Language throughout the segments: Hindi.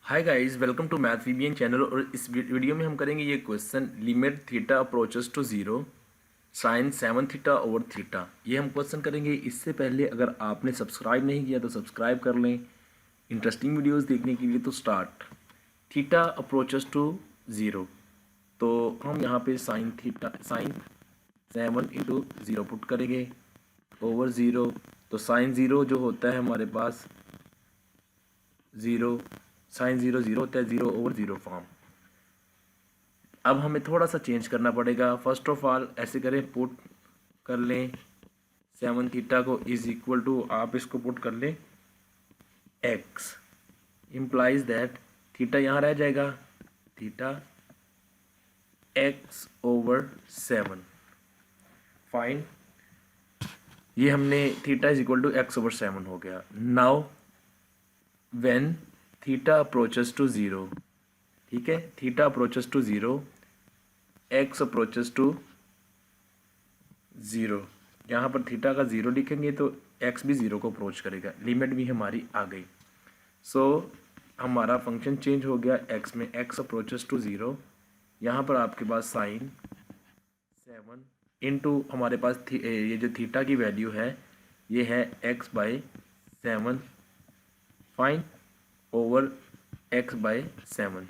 Hi guys, welcome to math VBN channel. और इस वीडियो में हम करेंगे ये question limit theta approaches to zero sine 7 theta over theta. ये हम क्वेश्चन करेंगे। इससे पहले अगर आपने सब्सक्राइब नहीं किया तो सब्सक्राइब कर लें इंटरेस्टिंग वीडियोस देखने के लिए। तो start theta approaches to zero, तो हम यहाँ पे साइन 7 इंटू ज़ीरो पुट करेंगे ओवर ज़ीरो। तो साइन ज़ीरो जो होता है हमारे पास ज़ीरो, साइन ज़ीरो ज़ीरो होता है, ज़ीरो ओवर ज़ीरो फॉर्म। अब हमें थोड़ा सा चेंज करना पड़ेगा। फर्स्ट ऑफ ऑल ऐसे करें, पुट कर लें 7 थीटा को इज इक्वल टू, आप इसको पुट कर लें एक्स, इम्प्लाइज दैट थीटा यहाँ रह जाएगा, थीटा एक्स ओवर 7। फाइन, ये हमने theta is equal to x over 7 हो गया। Now when theta approaches to zero, ठीक है, theta approaches to zero, x approaches to zero, यहाँ पर थीटा का ज़ीरो लिखेंगे तो एक्स भी ज़ीरो को अप्रोच करेगा। लिमिट भी हमारी आ गई। सो हमारा फंक्शन चेंज हो गया एक्स में, एक्स अप्रोचेस टू ज़ीरो। यहाँ पर आपके पास साइन 7 इंटू हमारे पास ये जो थीटा की वैल्यू है ये है x by 7, fine, over x by 7।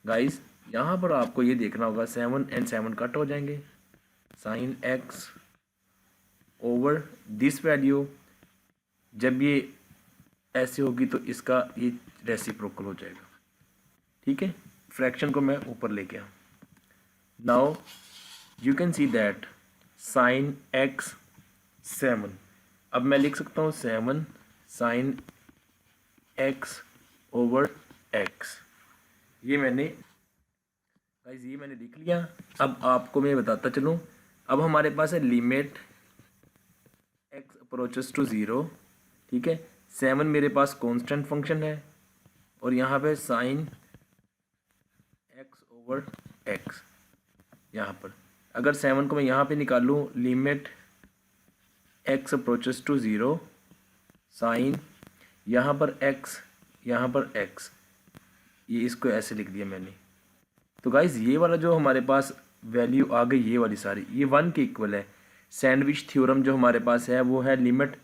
Guys यहाँ पर आपको ये देखना होगा 7 एंड 7 कट हो जाएंगे, sine x over this value. जब ये ऐसे होगी तो इसका ये रेसिप्रोकल हो जाएगा, ठीक है। फ्रैक्शन को मैं ऊपर लेके आ, now you can see that sine x 7, अब मैं लिख सकता हूँ 7 साइन एक्स ओवर एक्स। ये मैंने गाइस ये मैंने लिख लिया। अब आपको मैं बताता चलूँ, अब हमारे पास है limit x approaches to zero, ठीक है। 7 मेरे पास कांस्टेंट फंक्शन है और यहाँ पे साइन एक्स ओवर एक्स। यहाँ पर अगर 7 को मैं यहाँ पे निकालूँ, limit x approaches to zero, sine यहाँ पर एक्स, यहाँ पर एक्स, ये इसको ऐसे लिख दिया मैंने। तो गाइज ये वाला जो हमारे पास वैल्यू आ गई, ये वाली सारी ये 1 के इक्वल है। सैंडविच थ्योरम जो हमारे पास है वो है लिमिट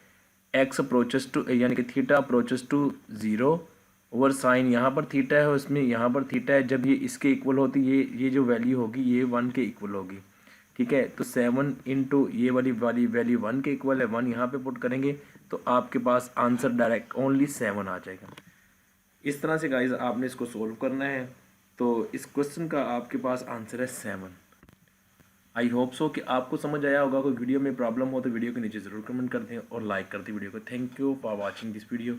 एक्स अप्रोचेस टू, यानी कि theta approaches to zero over sine यहाँ पर थीटा है, उसमें यहाँ पर थीटा है। जब ये इसके इक्वल होती ये जो वैल्यू होगी ये 1 के इक्वल होगी, ठीक है। तो 7 इंटू ये वाली वैल्यू 1 के इक्वल है, 1 यहाँ पे पुट करेंगे तो आपके पास आंसर डायरेक्ट ओनली 7 आ जाएगा। इस तरह से गाइज आपने इसको सोल्व करना है। तो इस क्वेश्चन का आपके पास आंसर है 7। आई होप सो कि आपको समझ आया होगा। कोई वीडियो में प्रॉब्लम हो तो वीडियो के नीचे ज़रूर कमेंट कर दें और लाइक कर दें वीडियो को। Thank you for watching this video.